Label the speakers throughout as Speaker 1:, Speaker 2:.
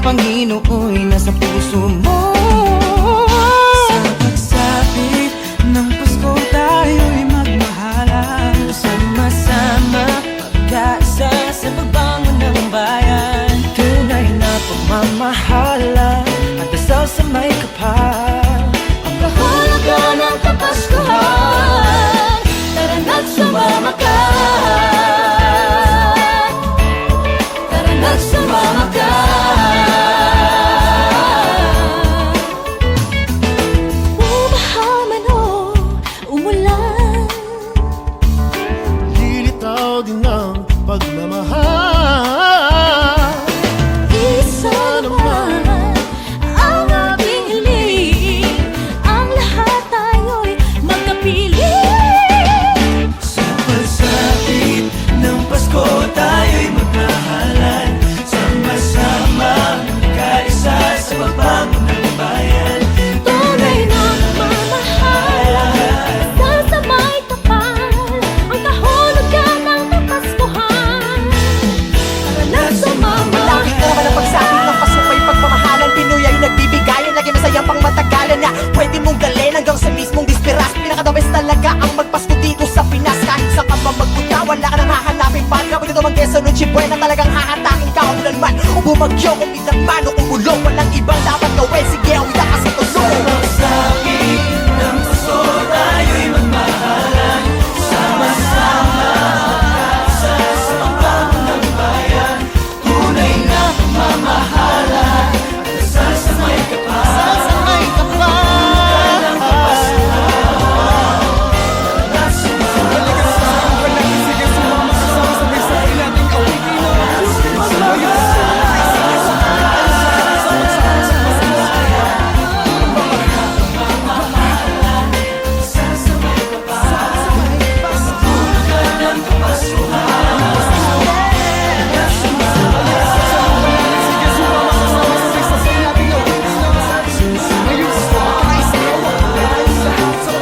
Speaker 1: Panginoon nasa puso mo. Sa pagsapit ng Pasko tayo'y magmahalan, sama-sama pag-asa sa pagbangon ng bayan. Tunay na pagmamahalan at dasal sa may kapal, ang kahulugan ng Kapaskuhan. Tara na't sumama ka, tara na't sumama ka.
Speaker 2: Pagmamahal,
Speaker 1: isa naman ang ating hiling, ang lahat tayo'y magkapiling. Sa pagsapit ng Pasko tayo'y magmahalan, sama-sama kaisa sa pagbangon ng bayan. Tunay na mamahalan, sasamay kapal, ang kahulugan ng Kapaskuhan.
Speaker 3: Malaki ka naman ang pagsapit ng Pasko ay pagmamahalan. Pinoy ay nagbibigayan, lagi masayang pang matagalan na pwede mong dalhin hanggang sa mismong disperas. Pinaka-the best talaga ang magpasko dito sa Pinas. Kahit saan ka pa magpunta, wala ka nang hahanapin pa. Kapag ito mang Quezon o Chibuen na talagang hahatakin ka ulan man o bumagyo, kung pinagman o kumulong, walang ibang dapat gawin. Sige, umiyak ka sa tulong.
Speaker 1: Sa pagsapit ng Pasko tayo'y magmahalan, sama-sama kaisa sa pagbangon ng bayan. Tunay na pagmamahalan at dasal sa may kapal, kahulugan ng Kapaskuhan.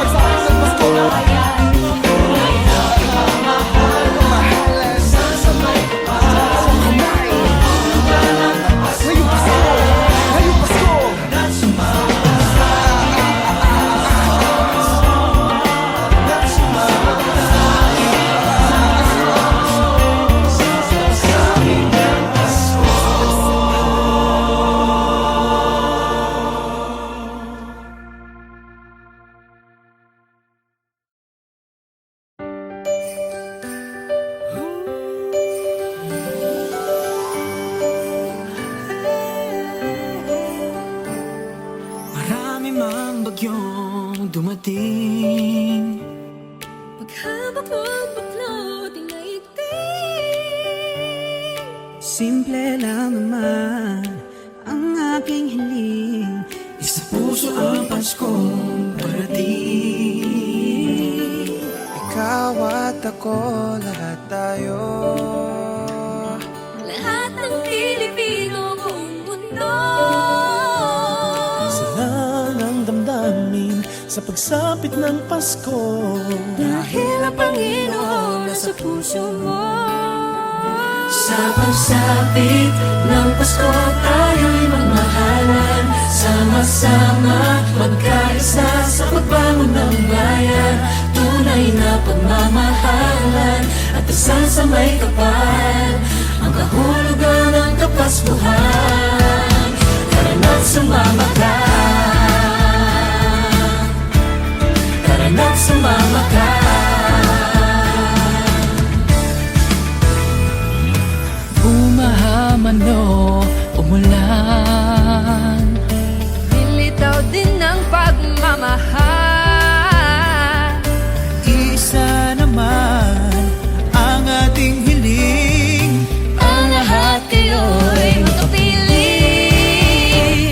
Speaker 1: Tara na't mang bagyong dumating,
Speaker 4: Paghabak mo'ng baklot ay naigting.
Speaker 1: simple lang naman ang aking hiling, isa puso ang Paskong parating. Ikaw at ako, lahat tayo,
Speaker 4: Lahat ng Pilipino buong mundo.
Speaker 2: sa pagsapit ng Pasko.
Speaker 4: Dahil ang Panginoon nasa puso mo.
Speaker 1: sa pagsapit ng Pasko tayo'y magmahalan, sama-sama magkaisa sa pagbangon ng bayan. Tunay na pagmamahalan at dasal sa may kapal, ang kahulugan ng Kapaskuhan. Tara na't sumama ka, tara na't sumama ka. Bumahaman o umulan,
Speaker 4: Nilitaw din ng pagmamahal.
Speaker 1: isa naman ang ating hiling,
Speaker 4: Ang lahat kayo'y magkapiling.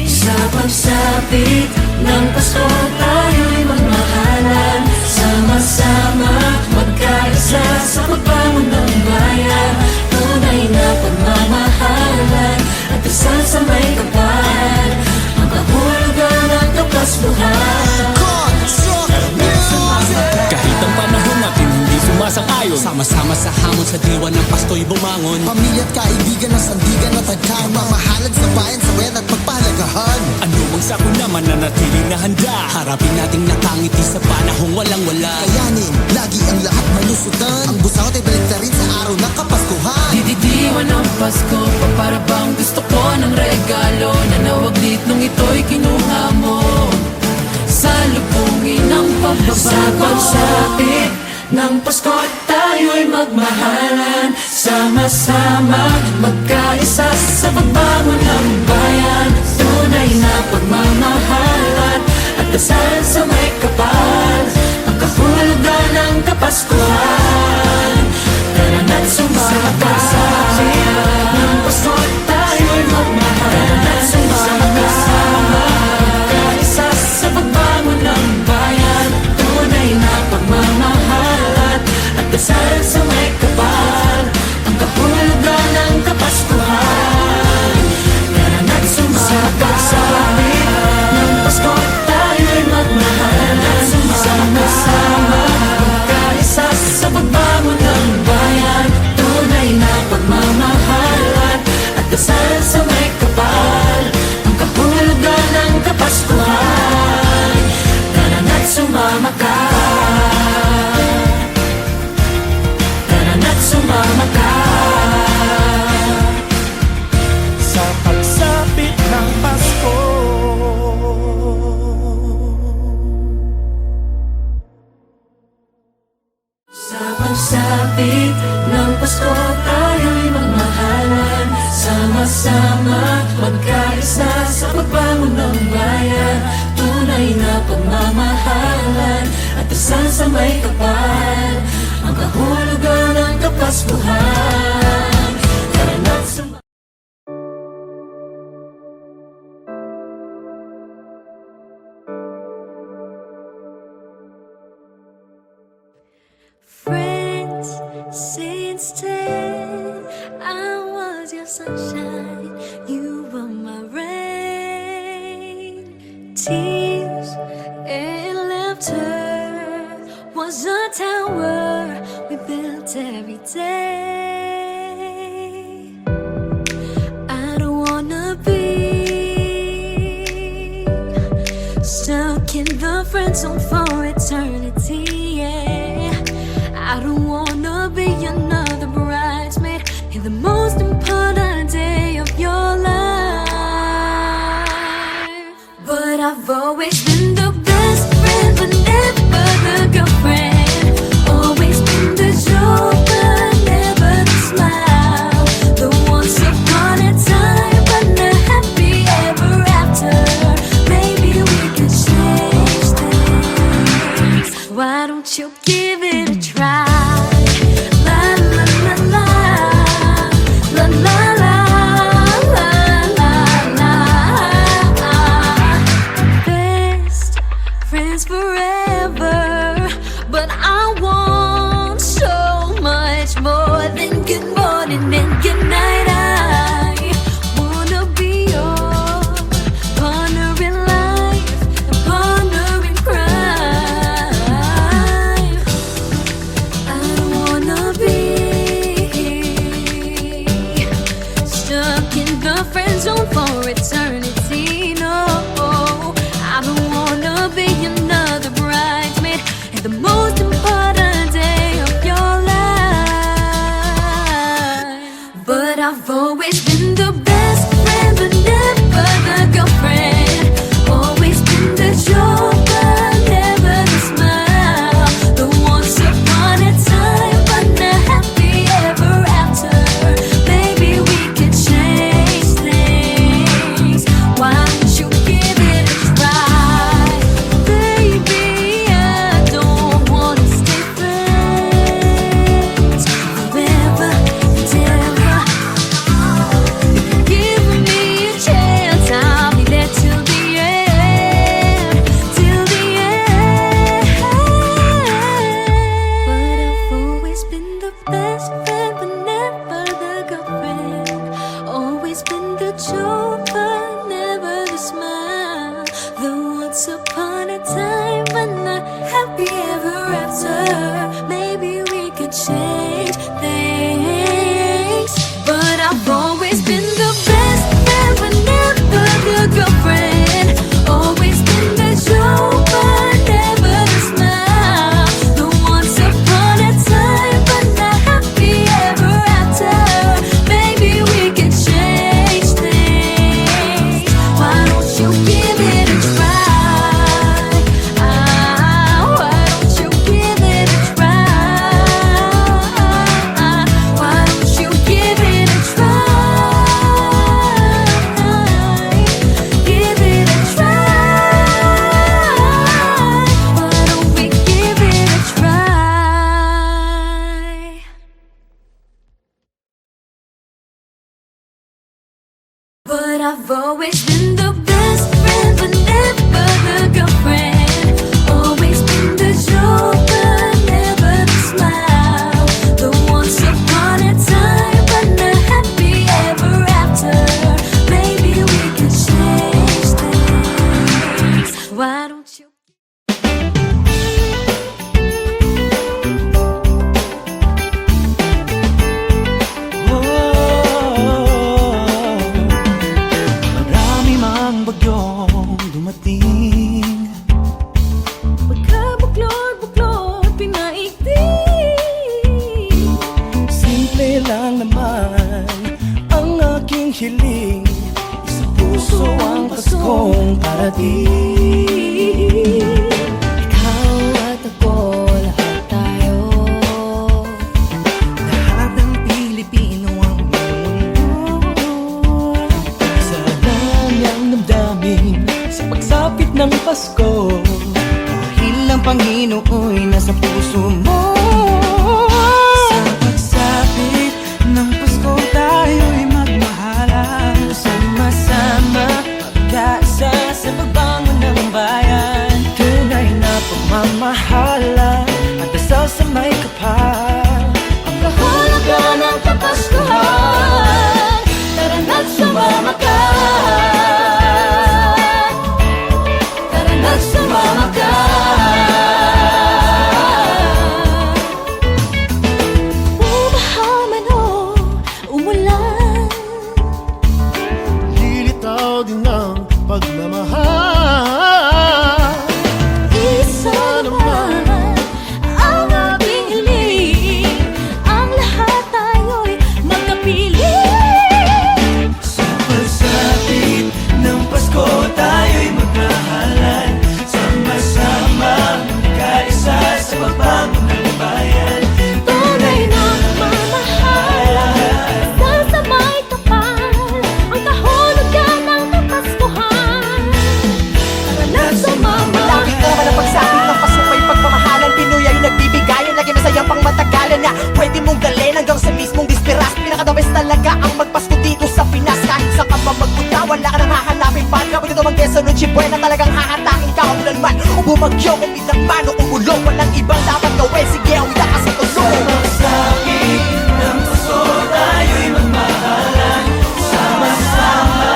Speaker 1: sa pagsapit ng Pasko tayo'y magmahalan, sama-sama magkaisa sa pagbangon ng bayan. Tunay na pagmamahalan at dasal sa may kapal, ang kahulugan ng Kapaskuhan.
Speaker 5: Kahit ang panahon natin hindi sumasang-ayon, sama-sama sa hamon sa diwa ng Pasko'y bumangon.
Speaker 6: Pamilya at kaibigan ng sandigan at tagkahan, mamahalan sa bayan sa
Speaker 5: Harapin nating nakangiti sa panahong walang wala.
Speaker 6: Kayanin, lagi ang lahat malusutan. Ang busaot ay balik na rin sa araw ng Kapaskuhan.
Speaker 4: Dididiwan ng Pasko, para bang gusto ko ng regalo na nawaglit nung ito'y kinuha mo. Salubungin ang pagbabago sa pagsapit ng Pasko at tayo'y magmahalan. Sama-sama magkaisa sa pagbangon ng bayan. Tunay na pagmamahalan at dasal sa may kapal. Ang kahulugan ng Kapaskuhan. Tara na't sumakasapit ng Pasko at tayo'y magmahalan. Sama-sama magkaisa sa pagbangon ng bayan. Tunay na pagmamahalan at dasal sa may kapal. Ang kahulugan ng Kapaskuhan. Tara na't sumakasapit ng Pasko at tayo'y magmahalan. Sama-sama magkaisa sa pagbangon ng bayan. Tunay na pagmamahalan at dasal sa may kapal. Ang kahulugan ng Kapaskuhan. Tara na't sumama ka. Tara na't sumama ka.
Speaker 2: Sa pagsapit ng Pasko.
Speaker 4: Sa pagsapit ng Pasko tayo'y magmahalan. Sama-sama magkaisa sa pagbangon ng bayan. Tunay na pagmamahalan at dasal sa may kapal. Ang kahulugan ng Kapaskuhan. Tara na't sumama.
Speaker 7: Friends, since 10, I was your sunshine, you were my rain. Tears and laughter was a tower we built every day. I don't wanna be stuck in the friend zone for eternity, yeah. I don't wanna be another bridesmaid in the most important day of your life. But I've always been the best friend, but never the girlfriend. Always been the joke, but never the smile. The once upon a time, but not happy ever after. Maybe we could change things. Why don't you give it a try? La la la la, la la la, la la la. Best friends forever, but I want so much more than good morning and good night. I wanna be your partner in life and partner in crime. I don't wanna be stuck in the friend zone for eternity. No, I don't wanna be another bridesmaid in the most important day of your life. But I've always been the best friend, but never the girlfriend. Always been the joke, but never the smile. The once upon a time, but not happy ever after. Maybe we could change things. Why don't you give it a try? Baby, I don't wanna stay friends forever and ever. Give me a chance, I'll be there till the end, till the end. But I've always been the best friend, but never the girlfriend. Always been the joke, but never the smile. The once upon a time, but not happy ever after. Maybe we could change things. But I've always been the best friend, but never the girlfriend. Always been the joke, but But I've always been the best friend, but never the girlfriend. Always been the joker, never the smile. The once upon a time, but not happy ever after. Maybe we could change things. Why don't you?
Speaker 2: Marami mang bagyong dumating,
Speaker 7: Pagkabuklod-buklod, pinaigting.
Speaker 2: simple lang naman ang aking hiling. Sa puso ang Paskong parating.
Speaker 7: Ikaw at ako, lahat tayo.
Speaker 1: Lahat ng Pilipino ang mundo.
Speaker 2: Sa langang damdamin, sa pagsapit ng Pasko,
Speaker 1: Dahil ang Panginoon'y nasa puso mo. Sa pagsapit ng Pasko tayo'y magmahalan.
Speaker 2: sama-sama magkaisa sa pagbangon ng bayan. Tunay na pagmamahalan at dasal sa may kapal.
Speaker 7: Ang kahulugan ng Kapaskuhan, tara na't sumama ka. Tara na't sumama ka. Umaha man o umulan,
Speaker 2: Lilitaw din ng pagmamahal.
Speaker 7: isa naman ang ating hiling. Ang lahat tayo'y magkapiling.
Speaker 2: Sa pagsapit ng Pasko tayo'y magmahalan. Sama-sama magkaisa sa pagbangon ng bayan.
Speaker 7: Tunay na pagmamahal, sa may kapal. Ang kahulugan ng Kapaskuhan, tara na't sumama
Speaker 3: Malaki ka naman ang pagsapit ng pasukay pagmamahalan. Pinoy ay nagbibigayan, lagi masayang pang matagalan na pwede mong dalhin hanggang sa mismong disperas. Pinakadabes talaga ang magpasko dito sa Pinas. Kahit saan ka pa magpunta, wala ka nang hahanapin pa. Kapag ito mang Quezon o Chibuena, talagang hahatakin ka kung lanman. O bumagyo, kung bitagman o kumulong, walang ibang dapat gawin. Sige, awita ka sa tulong.
Speaker 2: Pagsapit ng Pasko tayo'y magmahalan. Sama-sama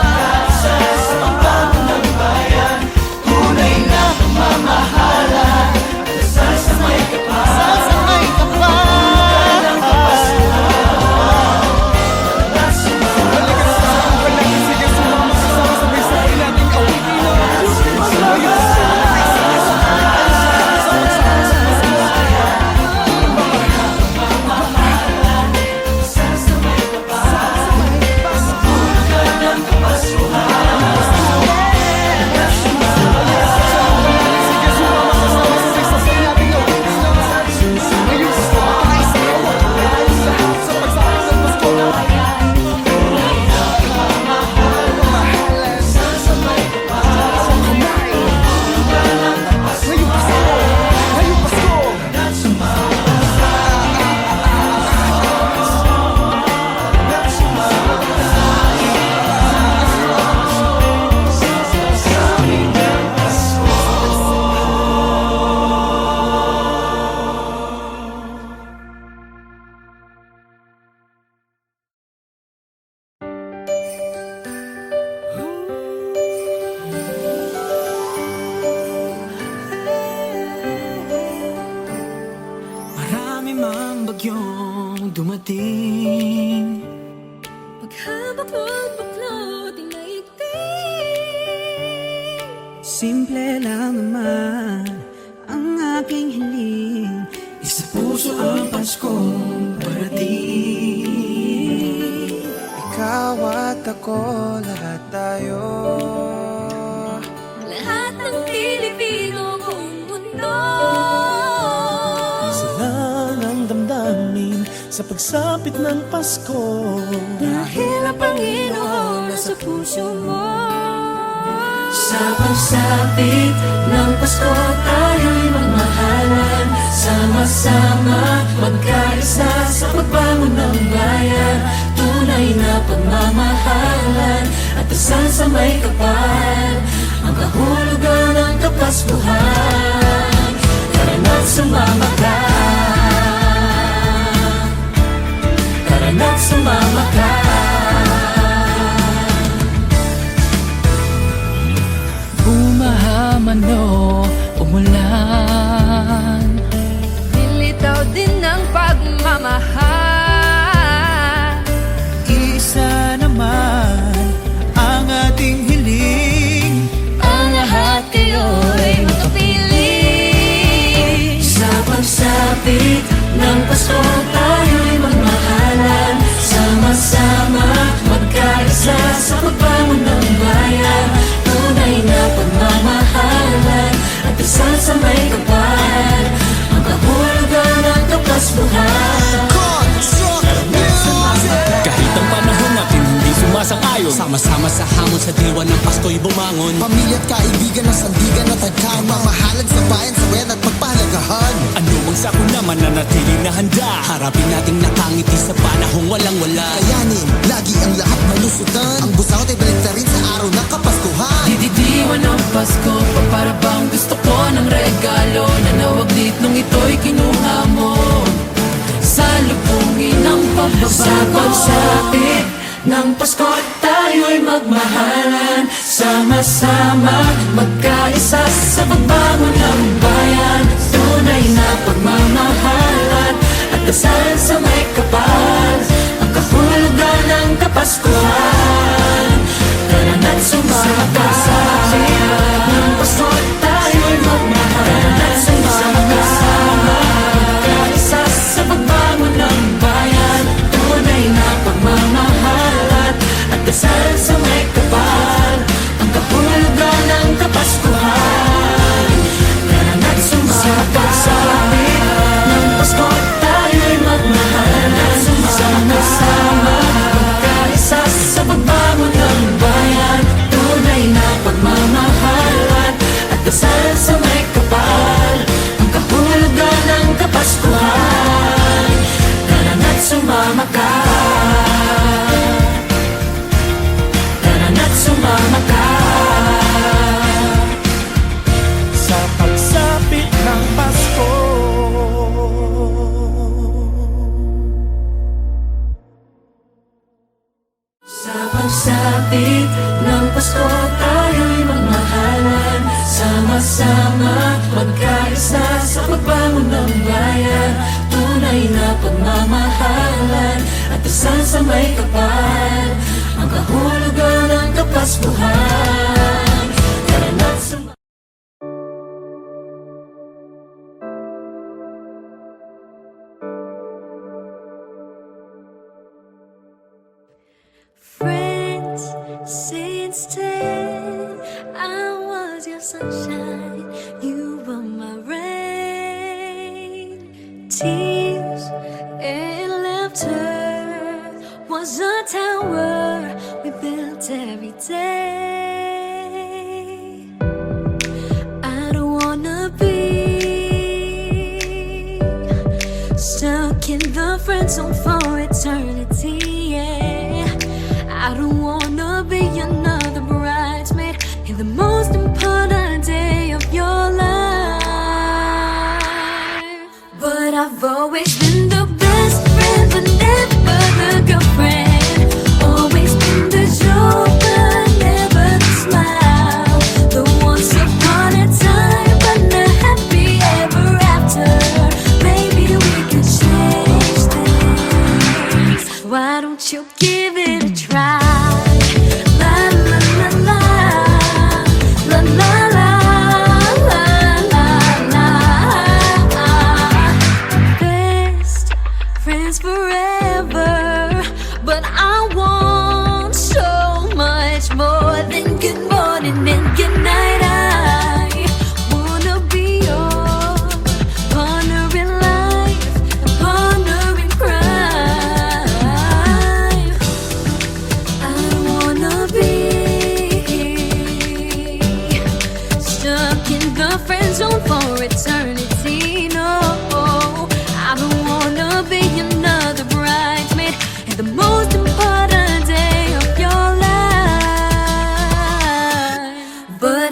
Speaker 2: magkaisa sa pagbangon ng bayan. Tunay na pagmamahalan at dasal sa may kapal. Kahulugan ng Kapaskuhan, tara na't sumama. Marami mang bagyong dumating,
Speaker 7: Pagkabuklod-buklod, pinaigting.
Speaker 1: Simple lang naman ang aking hiling.
Speaker 2: isa puso ang Paskong parating.
Speaker 1: Ikaw at ako, lahat tayo.
Speaker 7: Lahat ng Pilipino buong mundo.
Speaker 2: Sa langang damdamin, sa pagsapit ng Pasko,
Speaker 7: Dahil ang Panginoon nasa puso mo.
Speaker 4: Sa pagsapit ng Pasko tayo'y magmahalan. Sama-sama magkaisa sa pagbangon ng bayan. Tunay na pagmamahalan dasal sa may kapal, ang kahulugan ng Kapaskuhan. Tara na't sumama ka, tara na't sumama ka. Bumahaman o umulan,
Speaker 7: Nilitaw din ng pagmamahal.
Speaker 1: Isa naman ang ating hiling.
Speaker 7: Ang lahat kayo'y makapiling.
Speaker 4: sa pagsapit ng Pasko tayo'y magmahalan. Sama-sama magkaisa sa pagbangon ng bayan. Tunay na pagmamahalan at dasal sa may kapal, ang kahulugan ng Kapaskuhan.
Speaker 6: Construct music.
Speaker 5: Kahit ang panahon natin hindi sumasang-ayon,
Speaker 6: Sama-sama sa hamon sa diwa ng Pasko'y bumangon. Pamilya at kaibigan ng sandigan at tagkaman. Mamahalan sa bayan, sa bayan at pagpahalagahan.
Speaker 5: ano ang sako naman na natili na handa.
Speaker 6: Harapin nating nakangiti sa panahong walang-wala. Kayanin, lagi ang lahat malusutan. Ang busangot ay balik na rin sa araw ng Kapaskuhan.
Speaker 4: Dididiwan ng Pasko, para bang gusto ko ng regalo na nawaglit nung ito'y kinuha mo. Salubungin ang pagbabago sa pagsapit ng Pasko tayo'y magmahalan. Sama-sama magkaisa sa pagbangon ng bayan. Tunay na pagmamahalan at dasal sa may kapal, ang kahulugan ng Kapaskuhan. Tara na't sumama ka sa ng Pasko tayo'y magmahalan. Sama-sama magkaisa sa pagbangon ng bayan. Tunay na pagmamahalan at dasal sa may kapal, ang kahulugan ng Kapaskuhan. Tara na't sumama ka sa ng Pasko tayo'y magmahalan. Sama-sama magkaisa sa pagbangon ng bayan. Tunay na pagmamahalan at dasal sa may kapal, ang kahulugan ng Kapaskuhan. Tara na't sumama ka, tara na't sumama ka.
Speaker 2: Sa pagsapit ng Pasko.
Speaker 4: Sa pagsapit ng Pasko tayo'y magmahalan. Sama-sama magkaisa sa pagbangon ng bayan. Tunay na pagmamahalan at dasal sa may kapal, ang kahulugan ng Kapaskuhan. Tara na't sumama.
Speaker 7: Friends say instead I was your sunshine, you were my rain. Tears and laughter was a tower we built every day. I don't wanna be stuck in the friend zone for eternity, yeah. I don't wanna be another bridesmaid in the most important day of your life. But I've always been the best friend, but never the girlfriend. Always been the joker, never the smile. The once upon a time, but not happy ever after. Maybe we can change things. Why don't you give it a try? La la la la, la la la, la la la. Best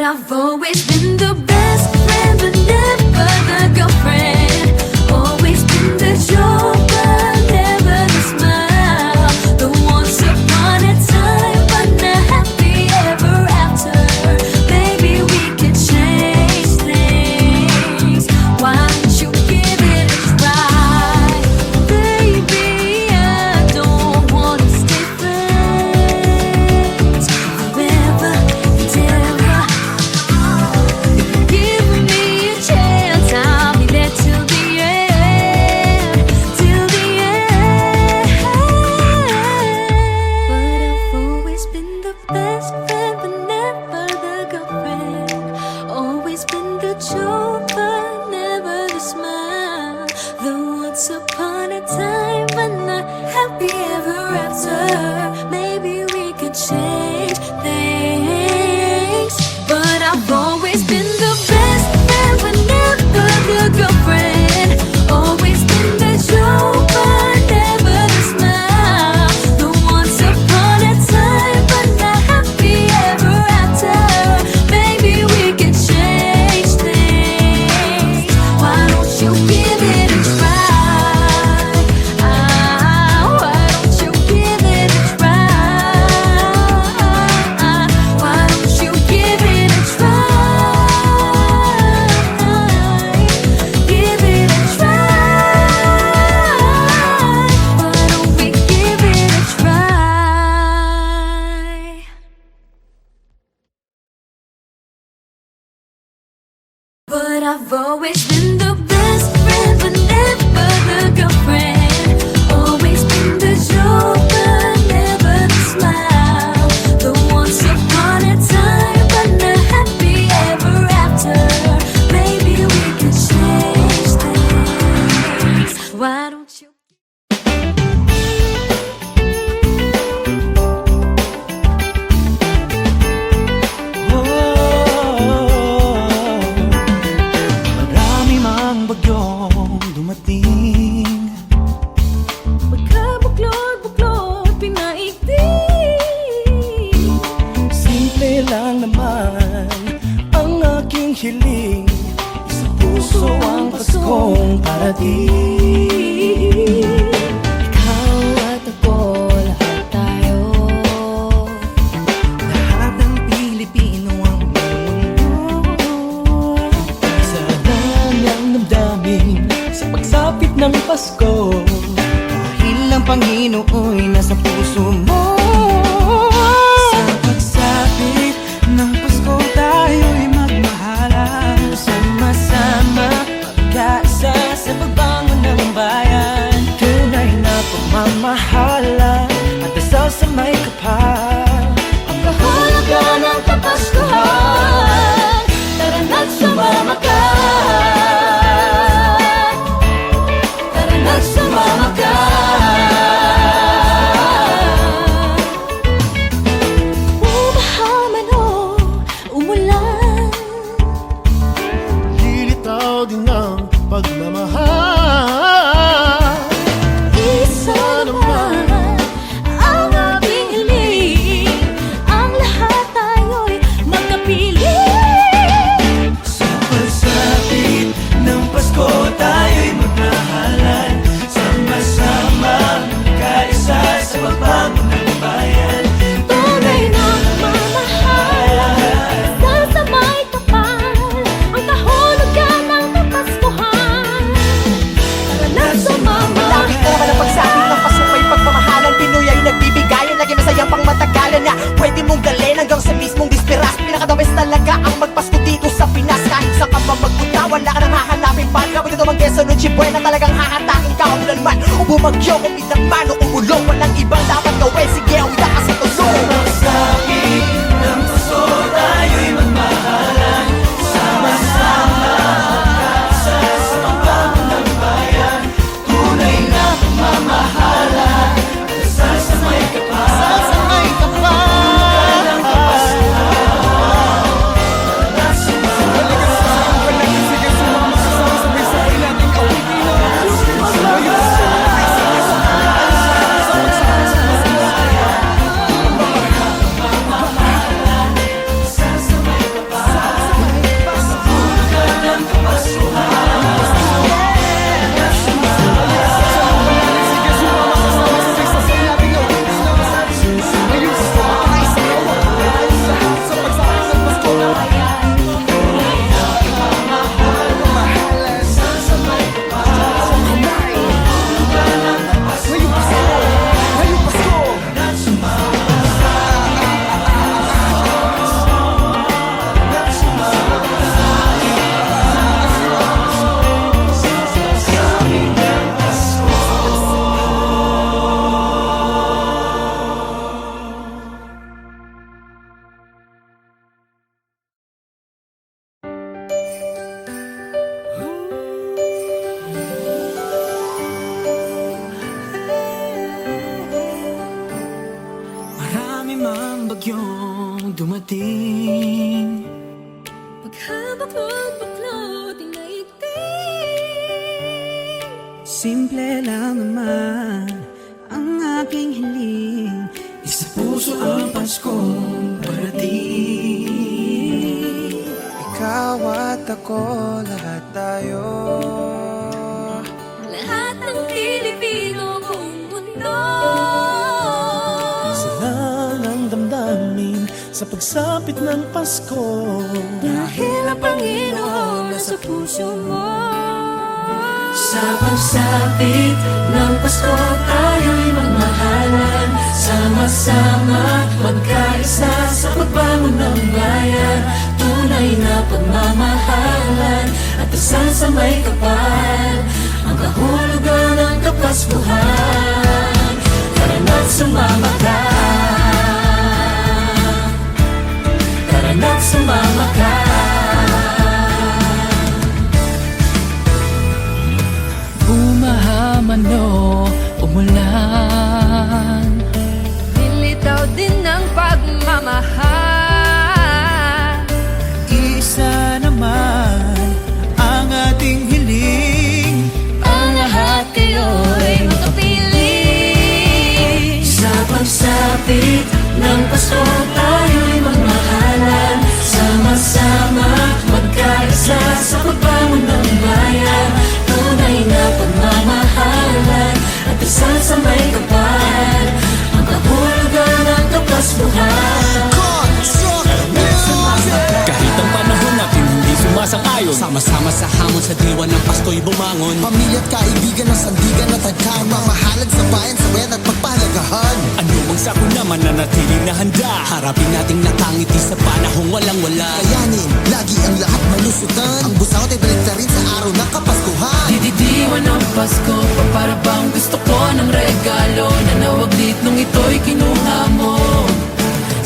Speaker 7: I've always been the best friend, but never the girlfriend. Always been the joker, never the smile. The once upon a time, but not happy ever after. Maybe we could change things. Why don't you give it a try? Baby, I don't wanna stay friends forever and ever. Give me a chance, I'll be there till the end, till the end. But I've always been the best friend, but never the girlfriend. Always been the joker, never the smile. The once upon a time, but not happy ever after. Maybe we could change things. But I've always been the best friend, but never the girlfriend. Always been the joker, never the smile. The once upon a time, but not happy ever after. Maybe we could change things. Why don't you give it a try? Why don't you give it a try? Why don't you give it a try? Give it a try. Why don't we give it a try? But I've always been the best friend, but never the girlfriend. Always been the joker, never the smile. The once upon a time, but not happy ever after. Maybe we could change things. Why don't you?
Speaker 1: Marami mang bagyong dumating.
Speaker 7: Pagkabuklod-buklod, pinaigting.
Speaker 2: Simple lang naman ang aking hiling. Sa puso ang Paskong parating. Ikaw at ako, lahat tayo.
Speaker 1: Lahat ng Pilipino ang mundo.
Speaker 2: Isa lang ang damdamin sa pagsapit ng Pasko.
Speaker 1: Dahil ang Panginooy nasa puso mo. Sa pagsapit ng Pasko tayo'y magmahalan.
Speaker 2: Sama-sama, magkaisa sa pagbangon ng bayan. Tunay na pagmamahalan at dasal sa may kapal.
Speaker 7: Ang kahulugan ng Kapaskuhan, tara na't sumama ka. Tara na't sumama ka. Umaha man o umulan,
Speaker 2: Lilitaw din ng pagmamahal.
Speaker 7: isa naman ang ating hiling. Ang lahat tayo'y magkapiling.
Speaker 1: Sa pagsapit ng Pasko tayo'y magmahalan. Sama-sama, kaisa sa pagbago ng bayan.
Speaker 7: Tunay na pagmamahalan, sa may kapal. Ang kahulugan ng Kapaskuhan, tara na't sumama
Speaker 3: Lagi ko naman ang pagsapit ng pasukay pagmamahalan. Pinoy ay nagbibigayan, lagi masayang pang matagalan na pwede mong galin hanggang sa mismong disperas. Pinaka-the-best talaga ang magpasko dito sa Pinas. Kahit saan ka pa magpunta, wala ka nang hahanapin pa. Kapag ito mang Quezon o Chibuen na talagang hahatakin ka umulan man o bumagyo, kung pinagman o umulong. Walang ibang dapat gawin, sige ang ida ka sa tulong.
Speaker 1: Pagsapit ng Pasko tayo'y magmahalan. Sama-sama, kaisa sa pagbago ng bayan. Tunay na pagmamahalan. Dasal sa may kapal. Sa may kapal. Ng Kapaskuhan. Tara na't sumama. Sige, sumama ka. Sabay-sabay natin kawitin. Sabay-sabay.
Speaker 2: bang dumating?
Speaker 7: Paghabak mo'ng baklot ay naigting.
Speaker 1: Simple lang naman ang aking hiling.
Speaker 2: Isa puso ang Paskong parating.
Speaker 1: Ikaw at ako, lahat tayo.
Speaker 7: Lahat ng Pilipino buong mundo.
Speaker 2: Isa lang ang damdamin sa pagsapit ng Pasko.
Speaker 7: Dahil ang Panginoon nasa puso mo.
Speaker 4: Sa pagsapit ng Pasko tayo'y magmahalan. Sama-sama magkaisa sa pagbangon ng bayan. Tunay na pagmamahalan at dasal sa may kapal. Ang kahulugan ng Kapaskuhan. Tara na't sumama ka. Tara na't sumama ka.
Speaker 5: Bumahaman o umulan,
Speaker 7: Nilitaw din ng pagmamahal.
Speaker 1: Isa naman ang ating hiling.
Speaker 7: Ang lahat kayo'y magkapiling.
Speaker 4: Sa pagsapit ng Pasko tayo'y magmahalan. Sama-sama magkaisa sa pagbangon ng bayan. Tunay na pagmamahalan at dasal sa may kapal. Ang kahulugan ng Kapaskuhan.
Speaker 5: kahit ang panahon natin hindi sumasang-ayon.
Speaker 6: Sama-sama sa hamon sa diwa ng Pasko'y bumangon. Pamilya at kaibigan ng sandigan at tagkahan. Mamahalad sa bayan, sabayan at pagpahalagahan.
Speaker 5: Ano mang sakuna mananatiling na handa.
Speaker 6: Harapin nating nakangiti sa panahong walang-wala. Kayanin, lagi ang lahat malusutan. Ang busawat ay balik rin sa araw ng Kapaskuhan.
Speaker 4: Dididiwan ng Pasko, para bang gusto ko ng regalo na nawaglit nung ito'y kinuha mo.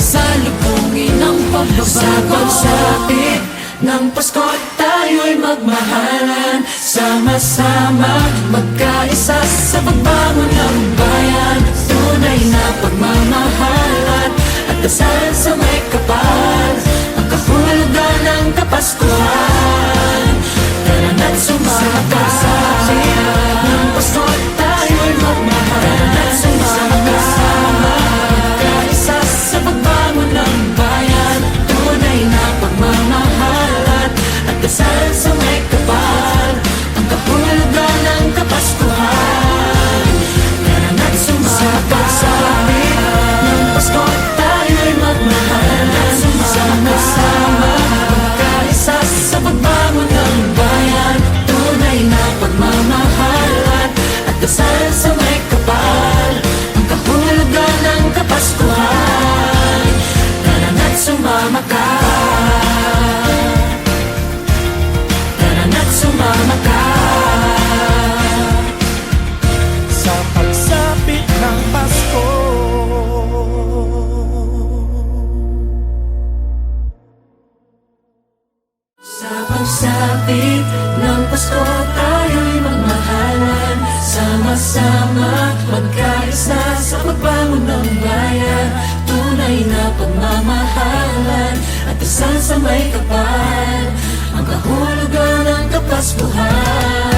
Speaker 4: Salubungin ang pagbabago. Sa pagsapit ng Pasko tayo'y magmahalan. Sama-sama magkaisa sa pagbangon ng bayan. Tunay na pagmamahalan at dasal sa may kapal. Ang kahulugan ng Kapaskuhan. Tara na't sumama ka. Ng Pasko tayo'y magmahalan. Tara na't sumama ka. Magkaisa sa pagbangon ng bayan. Tunay na pagmamahalan at dasal sa may kapal. Ang kahulugan ng Kapaskuhan. Tara na't sumama ka. Ng Pasko tayo'y magmahalan. Sama-sama magkaisa sa pagbangon ng bayan. Tunay na pagmamahalan at dasal sa may kapal. Ang kahulugan ng Kapaskuhan. Tara na't sumama ka. Tara na't sumama ka.
Speaker 2: Sa pagsapit ng Pasko.
Speaker 4: Sa pagsapit ng Pasko tayo'y magmahalan. Sama-sama magkaisa sa pagbangon ng bayan. Tunay na pagmamahalan at dasal sa may kapal. Ang kahulugan ng Kapaskuhan.